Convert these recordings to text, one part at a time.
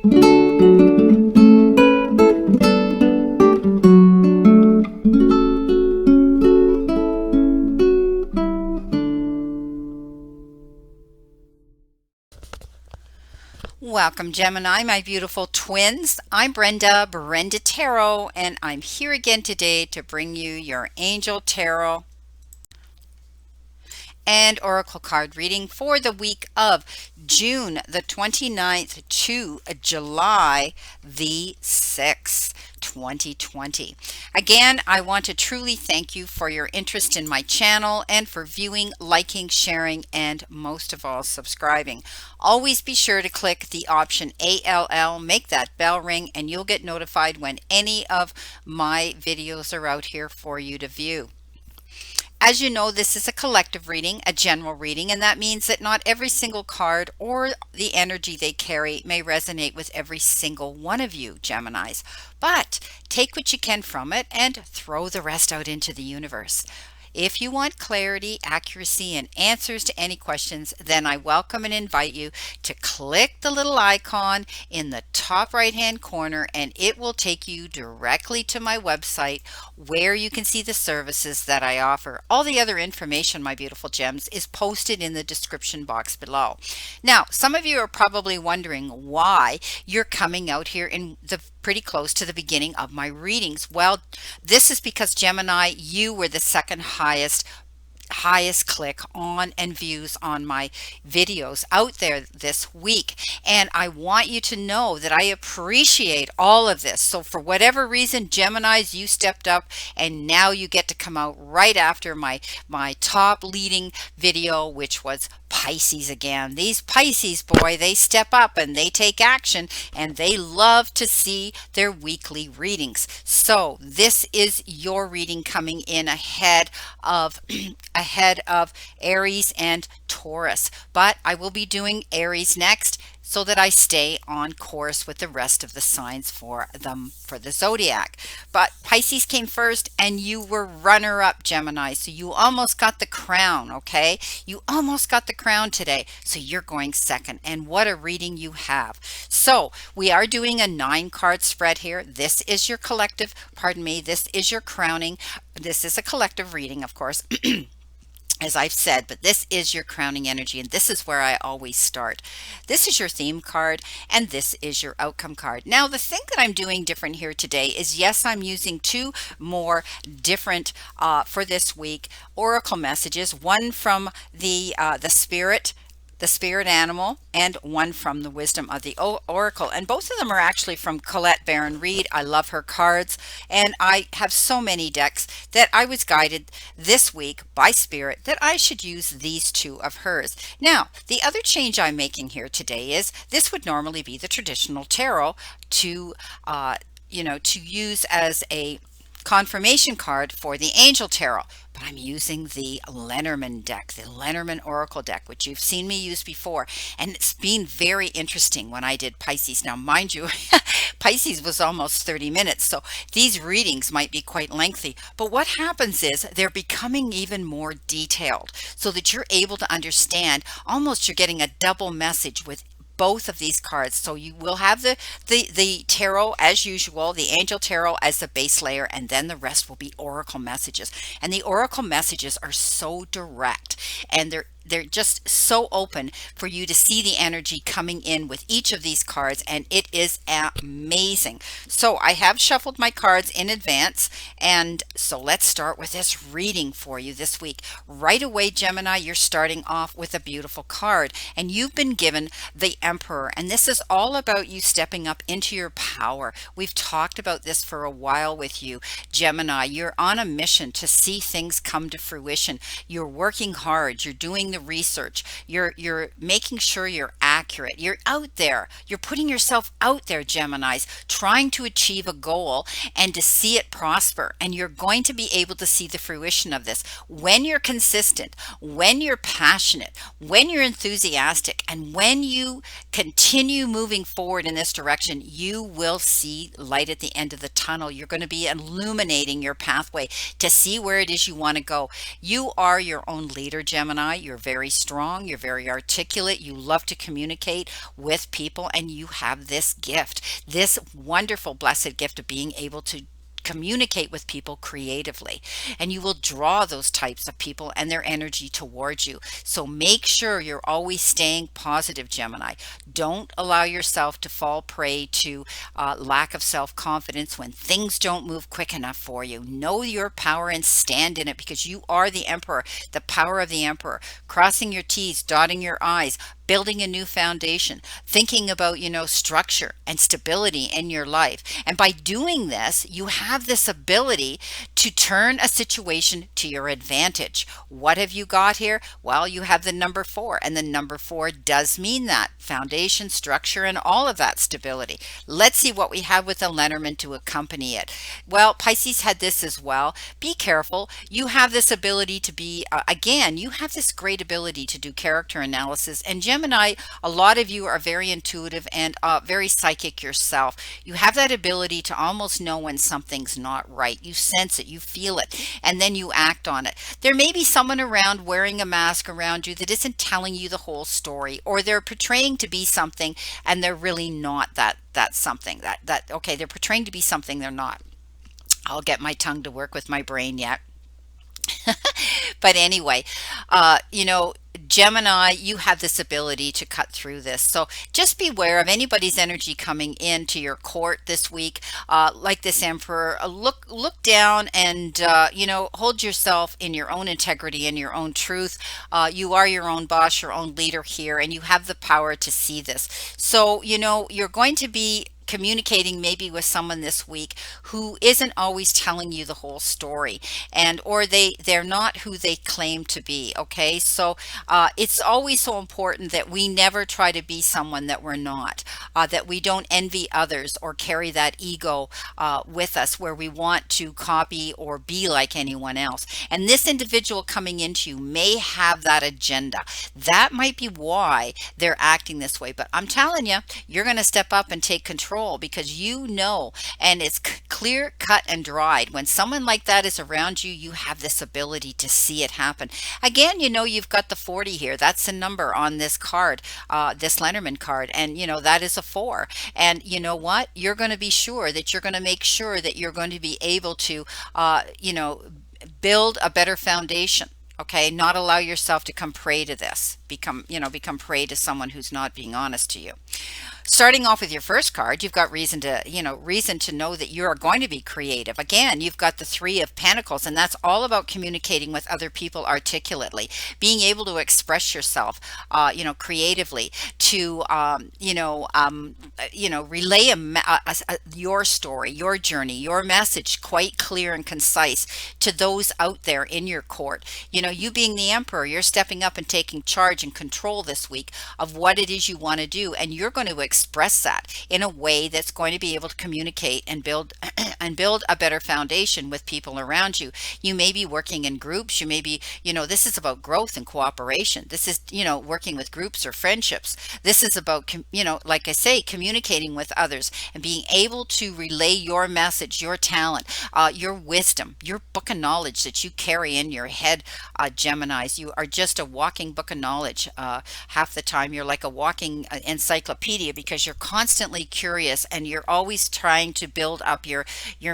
Welcome, Gemini, my beautiful twins. I'm Brenda Tarot, and I'm here again today to bring you your Angel Tarot and Oracle card reading for the week of June the 29th to July the 6th. 2020. Again, I want to truly thank you for your interest in my channel and for viewing, liking, sharing, and most of all, subscribing. Always be sure to click the option ALL, make that bell ring, and you'll get notified when any of my videos are out here for you to view. As you know, this is a collective reading, a general reading, and that means that not every single card or the energy they carry may resonate with every single one of you, Geminis. But take what you can from it and throw the rest out into the universe. If you want clarity, accuracy, and answers to any questions, then I welcome and invite you to click the little icon in the top right-hand corner, and it will take you directly to my website where you can see the services that I offer. All the other information, my beautiful gems, is posted in the description box below. Now, some of you are probably wondering why you're coming out here in the pretty close to the beginning of my readings. Well, this is because Gemini, you were the second highest click on and views on my videos out there this week, and I want you to know that I appreciate all of this. So for whatever reason, Geminis, you stepped up, and now you get to come out right after my top leading video, which was Pisces again. These Pisces, boy, they step up and they take action, and they love to see their weekly readings. So this is your reading coming in ahead of Aries and Taurus, but I will be doing Aries next so that I stay on course with the rest of the signs for the zodiac. But Pisces came first, and you were runner-up, Gemini, so you almost got the crown. Okay, you almost got the crown today, so you're going second, and what a reading you have. So we are doing a 9-card spread here. This is your collective, pardon me, this is your crowning. This is a collective reading, of course. As I've said, but this is your crowning energy, and this is where I always start. This is your theme card, and this is your outcome card. Now, the thing that I'm doing different here today is, yes, I'm using 2 more different for this week oracle messages, one from the spirit animal, and one from the wisdom of the oracle, and both of them are actually from Colette Baron Reed. I love her cards, and I have so many decks that I was guided this week by spirit that I should use these 2 of hers. Now, the other change I'm making here today is this would normally be the traditional tarot to to use as a confirmation card for the Angel Tarot, but I'm using the Lenormand deck, the Lenormand Oracle deck, which you've seen me use before, and it's been very interesting when I did Pisces. Now, mind you, Pisces was almost 30 minutes, so these readings might be quite lengthy, but what happens is they're becoming even more detailed so that you're able to understand, almost you're getting a double message with both of these cards. So you will have the tarot as usual, the Angel Tarot as the base layer, and then the rest will be oracle messages. And the oracle messages are so direct, and they're just so open for you to see the energy coming in with each of these cards, and it is amazing. So I have shuffled my cards in advance, and so let's start with this reading for you this week. Right away, Gemini, you're starting off with a beautiful card, and you've been given the Emperor, and this is all about you stepping up into your power. We've talked about this for a while with you, Gemini. You're on a mission to see things come to fruition. You're working hard, you're doing the research, you're making sure you're accurate, you're out there, you're putting yourself out there, Geminis, trying to achieve a goal and to see it prosper, and you're going to be able to see the fruition of this when you're consistent, when you're passionate, when you're enthusiastic, and when you continue moving forward in this direction. You will see light at the end of the tunnel. You're going to be illuminating your pathway to see where it is you want to go. You are your own leader, Gemini. You're very strong, you're very articulate, you love to communicate communicate with people, and you have this gift, this wonderful, blessed gift of being able to communicate with people creatively, and you will draw those types of people and their energy towards you. So make sure you're always staying positive, Gemini. Don't allow yourself to fall prey to lack of self-confidence when things don't move quick enough for you. Know your power and stand in it, because you are the emperor, the power of the emperor. Crossing your T's, dotting your I's, building a new foundation, thinking about, structure and stability in your life. And by doing this, you have this ability to turn a situation to your advantage. What have you got here? Well, you have the number 4, and the number 4 does mean that foundation, structure, and all of that stability. Let's see what we have with the Lenormand to accompany it. Well, Pisces had this as well. Be careful. You have this ability to be, again, you have this great ability to do character analysis. And Gemini, a lot of you are very intuitive and very psychic yourself. You have that ability to almost know when something's not right. You sense it, you feel it, and then you act on it. There may be someone around wearing a mask around you that isn't telling you the whole story, or they're portraying to be something and they're really not that something. Okay, they're portraying to be something they're not. I'll get my tongue to work with my brain yet. But anyway, Gemini, you have this ability to cut through this. So just beware of anybody's energy coming into your court this week, like this emperor. Look down and, hold yourself in your own integrity and your own truth. You are your own boss, your own leader here, and you have the power to see this. So, you're going to be communicating maybe with someone this week who isn't always telling you the whole story, and or they're not who they claim to be. Okay, so it's always so important that we never try to be someone that we're not, that we don't envy others or carry that ego with us where we want to copy or be like anyone else. And this individual coming into you may have that agenda. That might be why they're acting this way, but I'm telling you, you're going to step up and take control, because and it's clear cut and dried. When someone like that is around you, you have this ability to see it happen. Again, you've got the 40 here. That's the number on this card, this Lenormand card, and that is a 4. And you know what? You're going to be sure that you're going to make sure that you're going to be able to build a better foundation. Okay, not allow yourself to come prey to this, become prey to someone who's not being honest to you. Starting off with your first card, you've got reason to know that you are going to be creative. Again, you've got the 3 of Pentacles, and that's all about communicating with other people articulately, being able to express yourself, creatively, to, relay your story, your journey, your message, quite clear and concise to those out there in your court. You being the emperor, you're stepping up and taking charge and control this week of what it is you want to do, and you're going to express that in a way that's going to be able to communicate and build and build a better foundation with people around you. You may be working in groups. You may be, this is about growth and cooperation. This is, working with groups or friendships. This is about, like I say, communicating with others and being able to relay your message, your talent, your wisdom, your book of knowledge that you carry in your head, Geminis. You are just a walking book of knowledge. Half the time you're like a walking encyclopedia, because you're constantly curious and you're always trying to build up your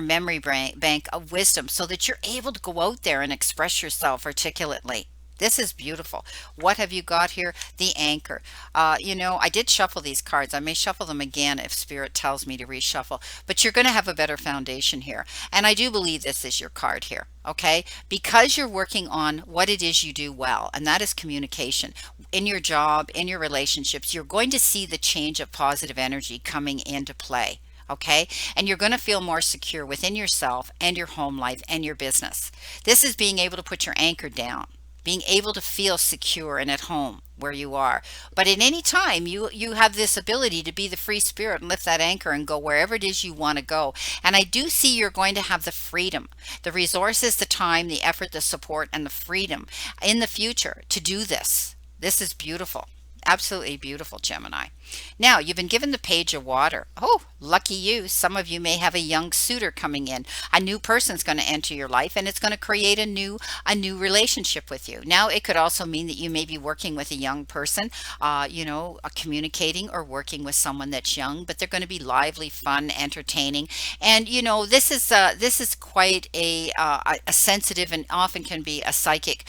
memory bank of wisdom so that you're able to go out there and express yourself articulately. This is beautiful. What have you got here? The Anchor. I did shuffle these cards. I may shuffle them again if Spirit tells me to reshuffle, but you're going to have a better foundation here. And I do believe this is your card here, okay? Because you're working on what it is you do well, and that is communication. In your job, in your relationships, you're going to see the change of positive energy coming into play. Okay, and you're going to feel more secure within yourself and your home life and your business. This is being able to put your anchor down, being able to feel secure and at home where you are. But at any time, you have this ability to be the free spirit and lift that anchor and go wherever it is you want to go. And I do see you're going to have the freedom, the resources, the time, the effort, the support, and the freedom in the future to do this. This is beautiful. Absolutely beautiful, Gemini. Now, you've been given the Page of Water. Oh, lucky you. Some of you may have a young suitor coming in. A new person's going to enter your life and it's going to create a new relationship with you. Now, it could also mean that you may be working with a young person, communicating or working with someone that's young, but they're going to be lively, fun, entertaining. And this is quite a sensitive and often can be a psychic,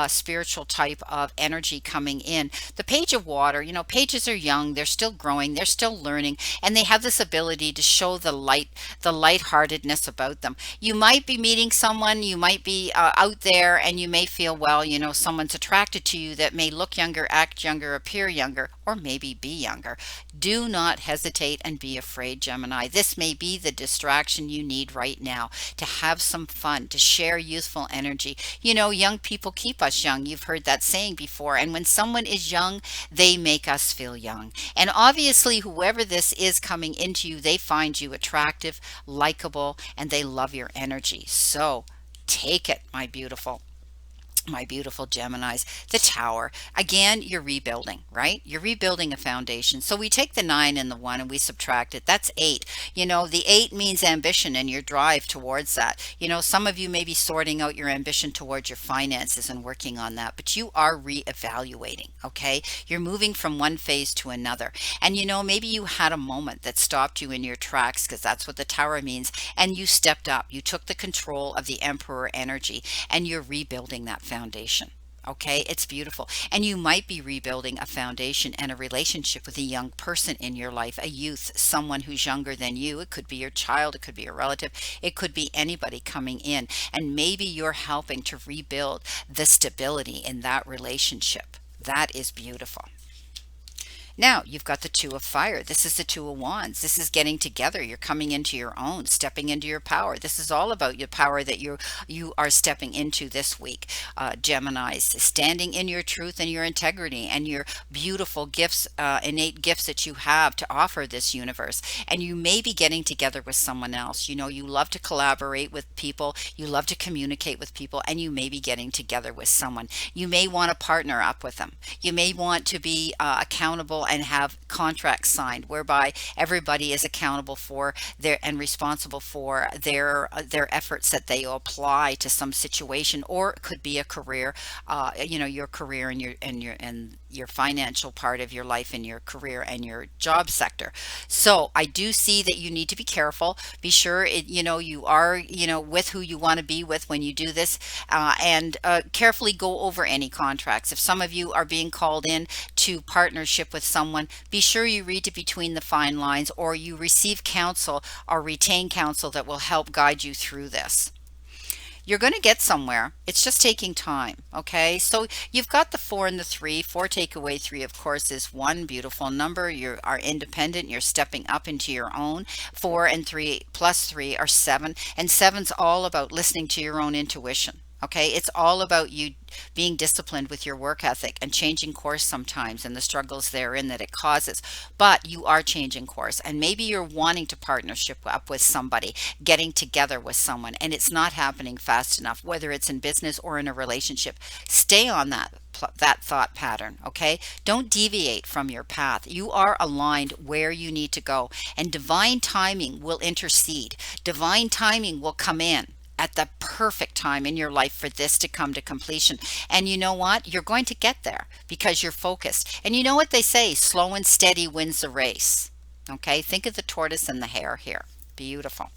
spiritual type of energy coming in. The Page of Water, pages are young, they're still growing, they're still learning, and they have this ability to show the lightheartedness about them. You might be meeting someone, you might be out there, and you may feel, well, someone's attracted to you that may look younger, act younger, appear younger, or maybe be younger. Do not hesitate and be afraid, Gemini. This may be the distraction you need right now to have some fun, to share youthful energy. Young people keep us young. You've heard that saying before. And when someone is young, they make us feel young. And obviously, whoever this is coming into you, they find you attractive, likable, and they love your energy. So take it, my beautiful Geminis. The Tower. Again, you're rebuilding, right? You're rebuilding a foundation. So we take the 9 and the 1 and we subtract it. That's 8. The 8 means ambition and your drive towards that. Some of you may be sorting out your ambition towards your finances and working on that, but you are reevaluating, okay? You're moving from one phase to another. And maybe you had a moment that stopped you in your tracks, because that's what the Tower means, and you stepped up. You took the control of the Emperor energy and you're rebuilding that foundation. Okay, it's beautiful. And you might be rebuilding a foundation and a relationship with a young person in your life, a youth, someone who's younger than you. It could be your child, it could be a relative, it could be anybody coming in. And maybe you're helping to rebuild the stability in that relationship. That is beautiful. Now you've got the 2 of Fire. This is the 2 of Wands. This is getting together. You're coming into your own, stepping into your power. This is all about your power that you are stepping into this week, Geminis. Standing in your truth and your integrity and your beautiful gifts, innate gifts that you have to offer this universe. And you may be getting together with someone else. You love to collaborate with people. You love to communicate with people, and you may be getting together with someone. You may want to partner up with them. You may want to be accountable and have contracts signed whereby everybody is accountable for their and responsible for their efforts that they apply to some situation, or it could be a career, your career and your financial part of your life and your career and your job sector. So I do see that you need to be careful. Be sure you are with who you want to be with when you do this, and carefully go over any contracts. If some of you are being called in to partnership with someone, be sure you read it between the fine lines, or you receive counsel or retain counsel that will help guide you through this. You're going to get somewhere. It's just taking time. Okay. So you've got the 4 and the 3. 4 take away 3, of course, is one beautiful number. You are independent. You're stepping up into your own. 4 and 3 plus 3 are 7. And seven's all about listening to your own intuition. Okay, it's all about you being disciplined with your work ethic and changing course sometimes and the struggles therein that it causes. But you are changing course, and maybe you're wanting to partnership up with somebody, getting together with someone, and it's not happening fast enough, whether it's in business or in a relationship. Stay on that thought pattern, okay? Don't deviate from your path. You are aligned where you need to go, and divine timing will intercede. Divine timing will come in at the perfect time in your life for this to come to completion. And you know what? You're going to get there because you're focused. And you know what they say, slow and steady wins the race. Okay, think of the tortoise and the hare here. Beautiful.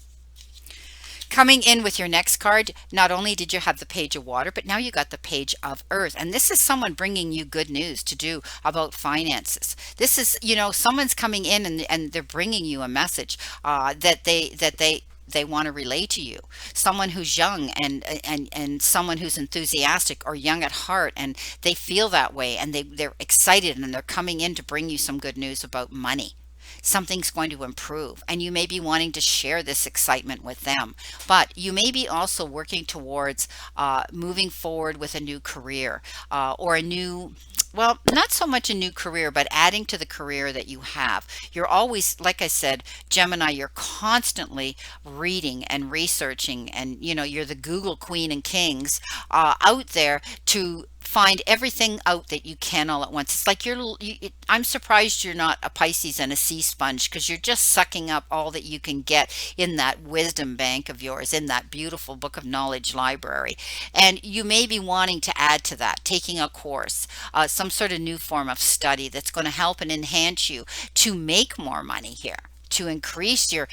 Coming in with your next card, not only did you have the Page of Water, but now you got the Page of Earth. And this is someone bringing you good news to do about finances. This is, someone's coming in and they're bringing you a message that they want to relay to you. Someone who's young and someone who's enthusiastic or young at heart, and they feel that way, and they're excited, and they're coming in to bring you some good news about money. Something's going to improve, and you may be wanting to share this excitement with them. But you may be also working towards moving forward with a new career, or a new, well, not so much a new career, but adding to the career that you have. You're always, like I said, Gemini, you're constantly reading and researching, and you're the Google queen and kings out there to find everything out that you can all at once. It's like I'm surprised you're not a Pisces and a sea sponge, because you're just sucking up all that you can get in that wisdom bank of yours, in that beautiful book of knowledge library. And you may be wanting to add to that, taking a course, some sort of new form of study that's going to help and enhance you to make more money here, to increase your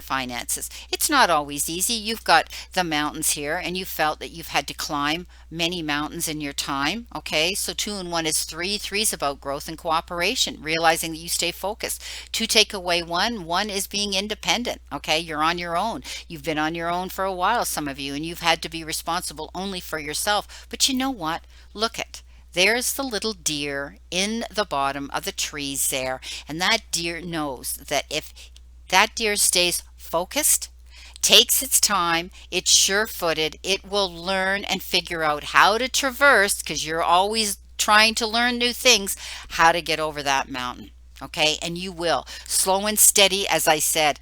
finances. It's not always easy. You've got the mountains here, and you felt that you've had to climb many mountains in your time. Okay, so 2 and 1 is 3. 3 is about growth and cooperation, realizing that you stay focused. 2 take away 1. 1 is being independent. Okay, you're on your own. You've been on your own for a while, some of you, and you've had to be responsible only for yourself. But you know what? Look at, there's the little deer in the bottom of the trees there. And that deer knows that if that deer stays focused, takes its time, it's sure-footed, it will learn and figure out how to traverse, because you're always trying to learn new things, how to get over that mountain. Okay, and you will, slow and steady, as I said.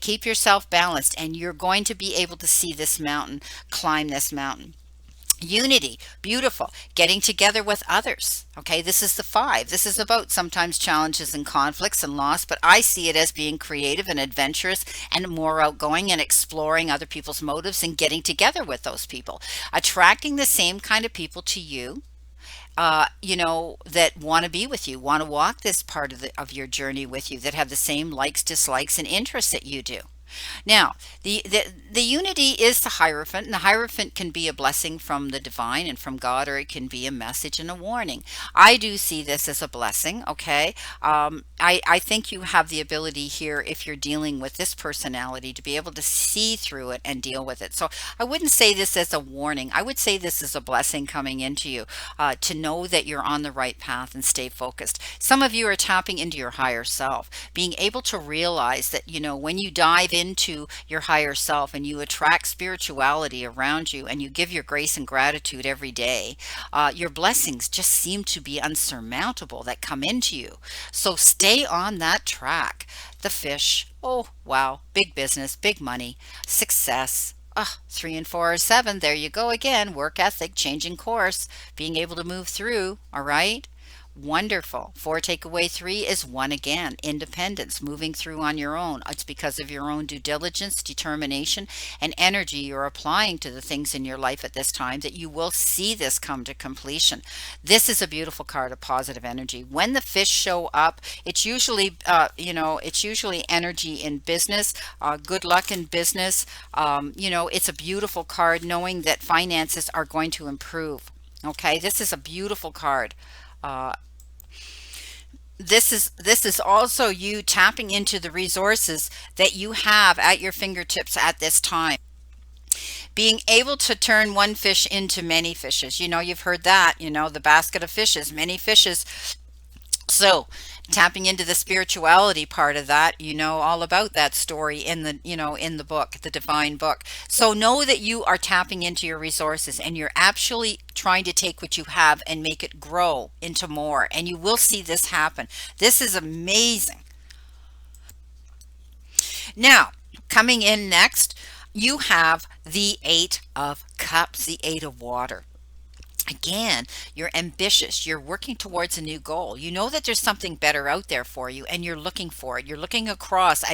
Keep yourself balanced, and you're going to be able to see this mountain, climb this mountain. Unity, beautiful. Getting together with others. Okay, this is the 5. This is about sometimes challenges and conflicts and loss, but I see it as being creative and adventurous and more outgoing, and exploring other people's motives and getting together with those people. Attracting the same kind of people to you, that want to be with you, want to walk this part of your journey with you, that have the same likes, dislikes, and interests that you do. Now, the unity is the Hierophant, and the Hierophant can be a blessing from the divine and from God, or it can be a message and a warning. I do see this as a blessing, okay? I think you have the ability here, if you're dealing with this personality, to be able to see through it and deal with it. So I wouldn't say this as a warning. I would say this is a blessing coming into you, to know that you're on the right path and stay focused. Some of you are tapping into your higher self, being able to realize that, when you dive into your higher self and you attract spirituality around you, and you give your grace and gratitude every day, your blessings just seem to be unsurmountable that come into you. So stay on that track. The fish, oh wow, big business, big money, success. 3 and 4 are 7. There you go again. Work ethic, changing course, being able to move through. All right. Wonderful. 4 take away 3 is 1 again. Independence, moving through on your own. It's because of your own due diligence, determination, and energy you're applying to the things in your life at this time that you will see this come to completion. This is a beautiful card of positive energy. When the fish show up, it's usually, it's usually energy in business, good luck in business. It's a beautiful card, knowing that finances are going to improve. Okay, this is a beautiful card. Uh, this is also you tapping into the resources that you have at your fingertips at this time. Being able to turn one fish into many fishes. You've heard that, the basket of fishes, many fishes. So tapping into the spirituality part of that, all about that story in the book, the divine book. So know that you are tapping into your resources, and you're actually trying to take what you have and make it grow into more. And you will see this happen. This is amazing. Now, coming in next, you have the 8 of Cups, the 8 of water. Again, you're ambitious. You're working towards a new goal. You know that there's something better out there for you, and you're looking for it. You're looking across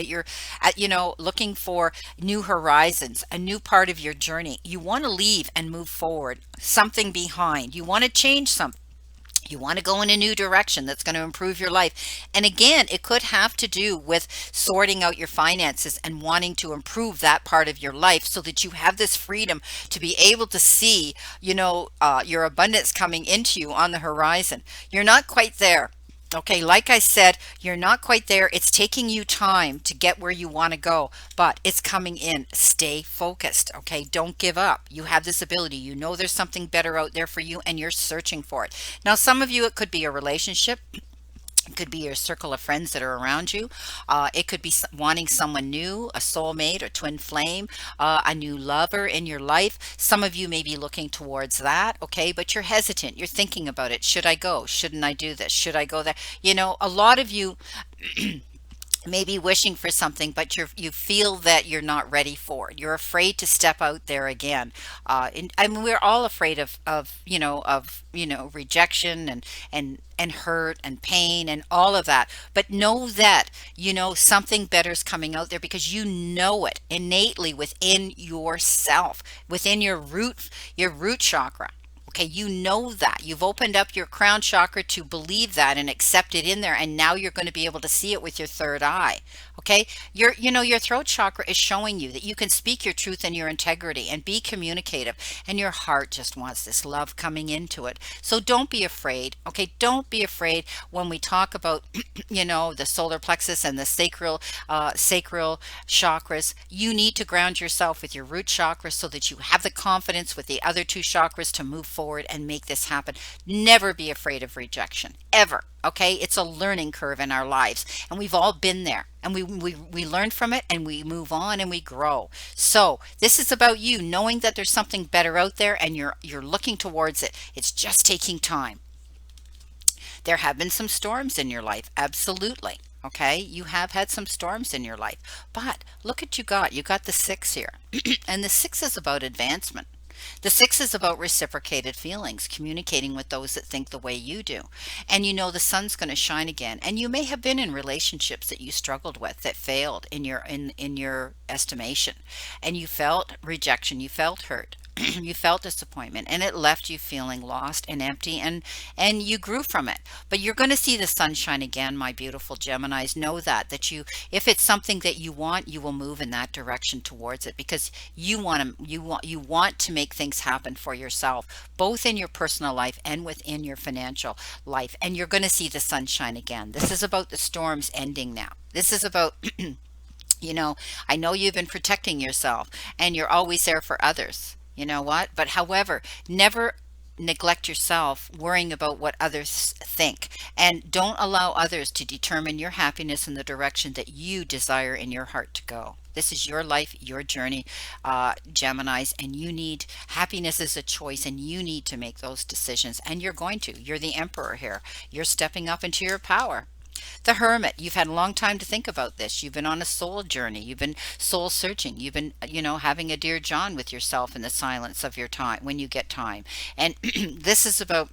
looking for new horizons, a new part of your journey. You want to leave and move forward, something behind. You want to change something. You want to go in a new direction that's going to improve your life. And again, it could have to do with sorting out your finances and wanting to improve that part of your life, so that you have this freedom to be able to see, your abundance coming into you on the horizon. You're not quite there. Okay, like I said, you're not quite there. It's taking you time to get where you want to go, but it's coming in. Stay focused, okay? Don't give up. You have this ability. You know there's something better out there for you, and you're searching for it. Now, some of you, it could be a relationship. It could be your circle of friends that are around you. It could be wanting someone new, a soulmate or twin flame, a new lover in your life. Some of you may be looking towards that, okay? But you're hesitant. You're thinking about it. Should I go? Shouldn't I do this? Should I go there? A lot of you maybe wishing for something, but you feel that you're not ready for it. You're afraid to step out there again. I mean, we're all afraid of rejection and hurt and pain and all of that. But know that something better is coming out there, because you know it innately within yourself, within your root chakra. Okay, you know that. You've opened up your crown chakra to believe that and accept it in there, and now you're going to be able to see it with your third eye. Okay? Your throat chakra is showing you that you can speak your truth and your integrity and be communicative, and your heart just wants this love coming into it. So don't be afraid. Okay? Don't be afraid when we talk about the solar plexus and the sacral chakras. You need to ground yourself with your root chakra so that you have the confidence with the other two chakras to move forward and make this happen. Never be afraid of rejection, ever. Okay, it's a learning curve in our lives, and we've all been there, and we learn from it, and we move on, and we grow. So this is about you knowing that there's something better out there, and you're looking towards it. It's just taking time. There have been some storms in your life, absolutely. Okay, you have had some storms in your life, but look what you got. You got the six here, and the six is about advancement. The six is about reciprocated feelings, communicating with those that think the way you do. And the sun's going to shine again. And you may have been in relationships that you struggled with, that failed in your estimation. And you felt rejection, you felt hurt. You felt disappointment, and it left you feeling lost and empty, and you grew from it. But you're going to see the sunshine again, my beautiful Geminis. Know that if it's something that you want, you will move in that direction towards it, because you want to make things happen for yourself, both in your personal life and within your financial life. And you're going to see the sunshine again. This is about the storms ending now. This is about I know you've been protecting yourself, and you're always there for others. You know what? But however, never neglect yourself worrying about what others think, and don't allow others to determine your happiness in the direction that you desire in your heart to go. This is your life, your journey, Geminis, and happiness is a choice, and you need to make those decisions, and you're going to. You're the emperor here. You're stepping up into your power. The Hermit, you've had a long time to think about this. You've been on a soul journey. You've been soul searching. You've been, having a dear John with yourself in the silence of your time when you get time. And this is about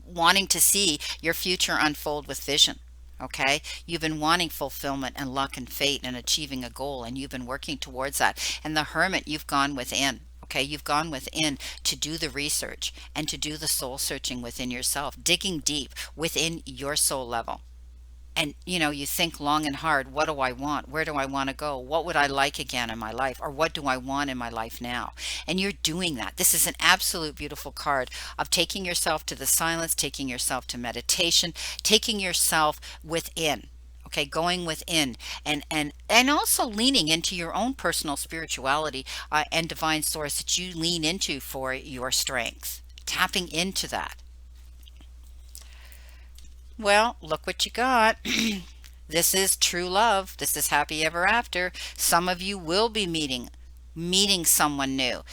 wanting to see your future unfold with vision. Okay, you've been wanting fulfillment and luck and fate and achieving a goal, and you've been working towards that. And the Hermit, you've gone within. Okay, you've gone within to do the research and to do the soul searching within yourself, digging deep within your soul level. And you think long and hard. What do I want? Where do I want to go? What would I like again in my life? Or what do I want in my life now? And you're doing that. This is an absolute beautiful card of taking yourself to the silence, taking yourself to meditation, taking yourself within. Okay, going within, and also leaning into your own personal spirituality, and divine source that you lean into for your strength, tapping into that. Well, look what you got. This is true love. This is happy ever after. Some of you will be meeting someone new.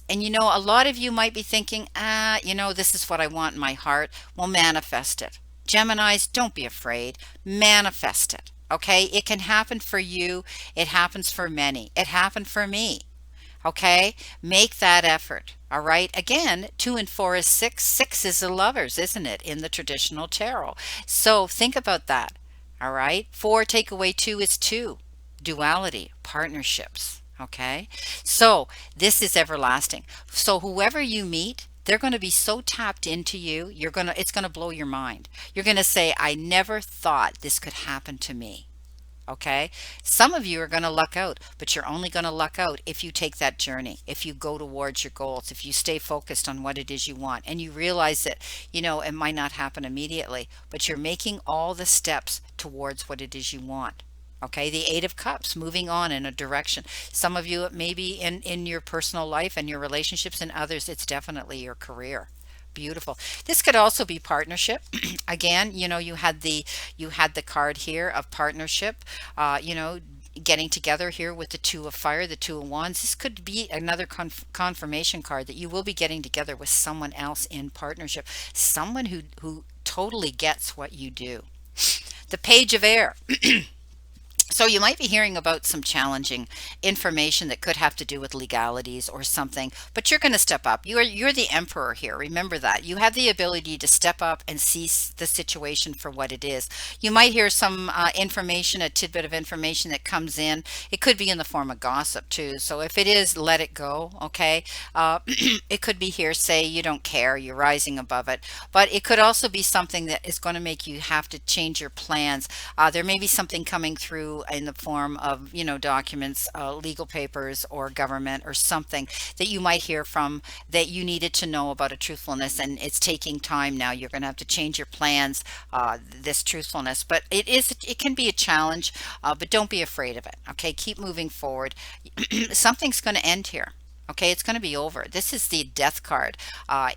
And a lot of you might be thinking, this is what I want in my heart. Well, manifest it. Geminis, don't be afraid. Manifest it. Okay? It can happen for you. It happens for many. It happened for me. Okay, make that effort. All right, again, 2 and 4 is six. Six is the lovers, isn't it, in the traditional tarot? So think about that. All right, four take away two is two. Duality, partnerships. Okay, so this is everlasting. So whoever you meet, they're going to be so tapped into you, it's going to blow your mind. You're going to say, I never thought this could happen to me. Okay, some of you are going to luck out, but you're only going to luck out if you take that journey, if you go towards your goals, if you stay focused on what it is you want, and you realize that it might not happen immediately, but you're making all the steps towards what it is you want. Okay, the Eight of Cups, moving on in a direction. Some of you, it may be in your personal life and your relationships, and others it's definitely your career. Beautiful. This could also be partnership. Again, you had the card here of partnership. Getting together here with the Two of Fire, the Two of Wands. This could be another confirmation card that you will be getting together with someone else in partnership, someone who totally gets what you do. The Page of Air. So you might be hearing about some challenging information that could have to do with legalities or something, but you're going to step up. You're the emperor here. Remember that. You have the ability to step up and see the situation for what it is. You might hear some information, a tidbit of information that comes in. It could be in the form of gossip too. So if it is, let it go, okay? It could be hearsay, you don't care, you're rising above it. But it could also be something that is going to make you have to change your plans. There may be something coming through in the form of, documents, legal papers, or government, or something that you might hear from that you needed to know about a truthfulness, and it's taking time now. You're going to have to change your plans, this truthfulness. But it can be a challenge, but don't be afraid of it. Okay, keep moving forward. Something's going to end here. Okay, it's going to be over. This is the death card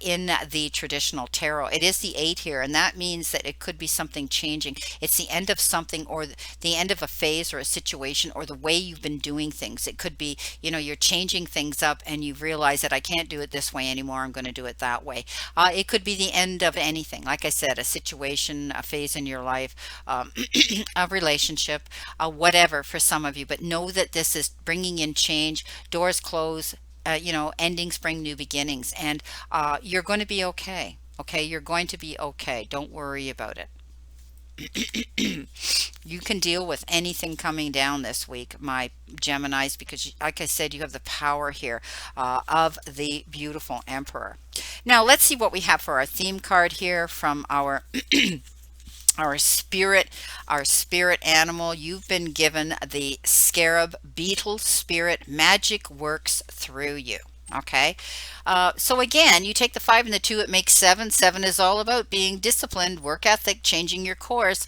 in the traditional tarot. It is the 8 here, and that means that it could be something changing. It's the end of something, or the end of a phase or a situation, or the way you've been doing things. It could be, you're changing things up and you've realized that I can't do it this way anymore. I'm going to do it that way. It could be the end of anything. Like I said, a situation, a phase in your life, a relationship, whatever for some of you. But know that this is bringing in change. Doors close, endings bring new beginnings, and you're going to be okay. Okay, you're going to be okay. Don't worry about it. You can deal with anything coming down this week, my Geminis, because, like I said, you have the power here of the beautiful Emperor. Now, let's see what we have for our theme card here from our our spirit animal. You've been given the Scarab beetle spirit. Magic works through you. Okay, so again, you take the 5 and the 2, it makes 7. 7 is all about being disciplined, work ethic, changing your course,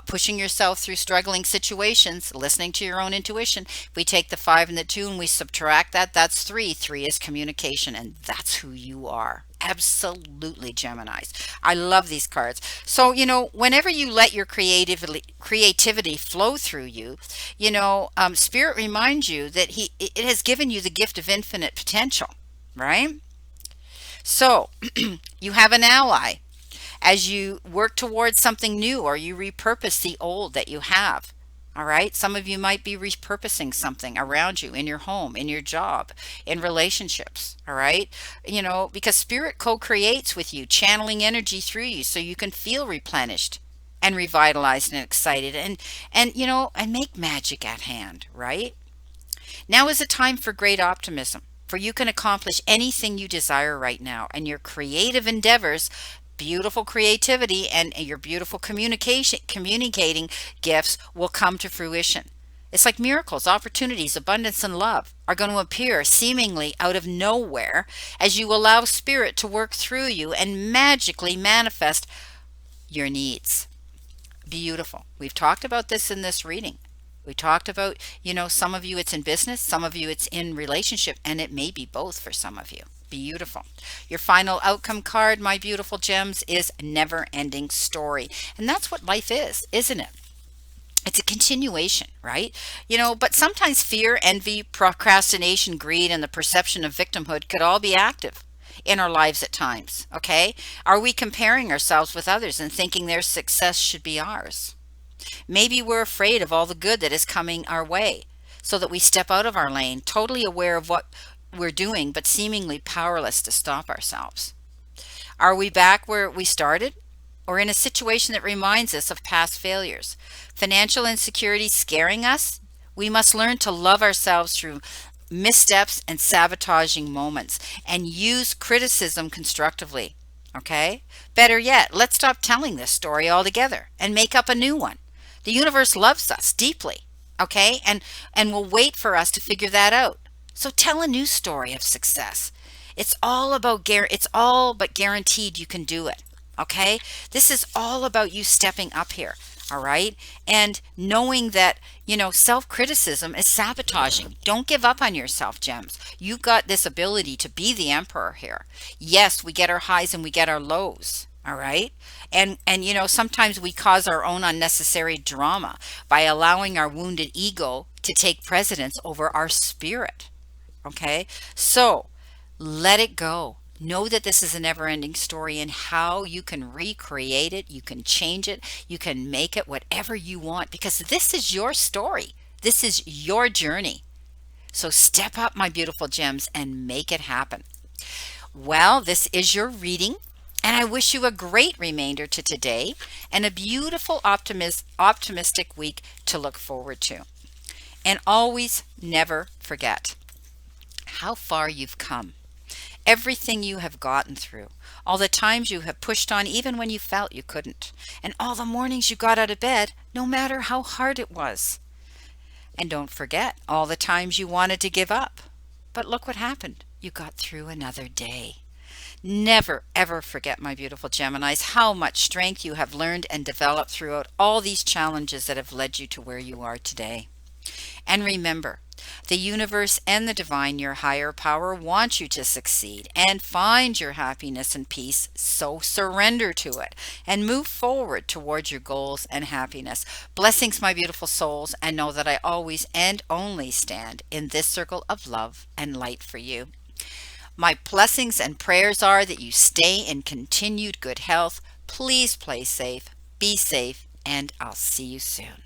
pushing yourself through struggling situations, listening to your own intuition. If we take the 5 and the 2 and we subtract that, that's 3. 3 is communication, and that's who you are. Absolutely, Geminis. I love these cards. So, whenever you let your creativity flow through you, Spirit reminds you that it has given you the gift of infinite potential, right? So, you have an ally as you work towards something new, or you repurpose the old that you have. All right. Some of you might be repurposing something around you, in your home, in your job, in relationships. All right. Because spirit co-creates with you, channeling energy through you so you can feel replenished and revitalized and excited, and make magic at hand. Right. Now is a time for great optimism, for you can accomplish anything you desire right now, and your creative endeavors, beautiful creativity, and your beautiful communicating gifts will come to fruition. It's like miracles, opportunities, abundance, and love are going to appear seemingly out of nowhere as you allow spirit to work through you and magically manifest your needs. Beautiful. We've talked about this in this reading. We talked about, some of you it's in business, some of you it's in relationship, and it may be both for some of you. Beautiful. Your final outcome card, my beautiful gems, is never ending story. And that's what life is, isn't it? It's a continuation, right? But sometimes fear, envy, procrastination, greed, and the perception of victimhood could all be active in our lives at times. Okay. Are we comparing ourselves with others and thinking their success should be ours? Maybe we're afraid of all the good that is coming our way, so that we step out of our lane, totally aware of what we're doing, but seemingly powerless to stop ourselves. Are we back where we started, or in a situation that reminds us of past failures? Financial insecurity scaring us? We must learn to love ourselves through missteps and sabotaging moments, and use criticism constructively. Okay? Better yet, let's stop telling this story altogether and make up a new one. The universe loves us deeply, okay? And will wait for us to figure that out. So tell a new story of success. It's all but guaranteed you can do it, okay? This is all about you stepping up here, all right? And knowing that, self-criticism is sabotaging. Don't give up on yourself, gems. You've got this ability to be the emperor here. Yes, we get our highs and we get our lows. All right. And sometimes we cause our own unnecessary drama by allowing our wounded ego to take precedence over our spirit. Okay. So let it go. Know that this is a never-ending story, and how you can recreate it, you can change it, you can make it whatever you want, because this is your story. This is your journey. So step up, my beautiful gems, and make it happen. Well, this is your reading, and I wish you a great remainder to today and a beautiful optimistic week to look forward to. And always never forget how far you've come, everything you have gotten through, all the times you have pushed on even when you felt you couldn't, and all the mornings you got out of bed no matter how hard it was. And don't forget all the times you wanted to give up. But look what happened. You got through another day. Never, ever forget, my beautiful Geminis, how much strength you have learned and developed throughout all these challenges that have led you to where you are today. And remember, the universe and the divine, your higher power, want you to succeed and find your happiness and peace. So surrender to it and move forward towards your goals and happiness. Blessings, my beautiful souls, and know that I always and only stand in this circle of love and light for you. My blessings and prayers are that you stay in continued good health. Please play safe, be safe, and I'll see you soon.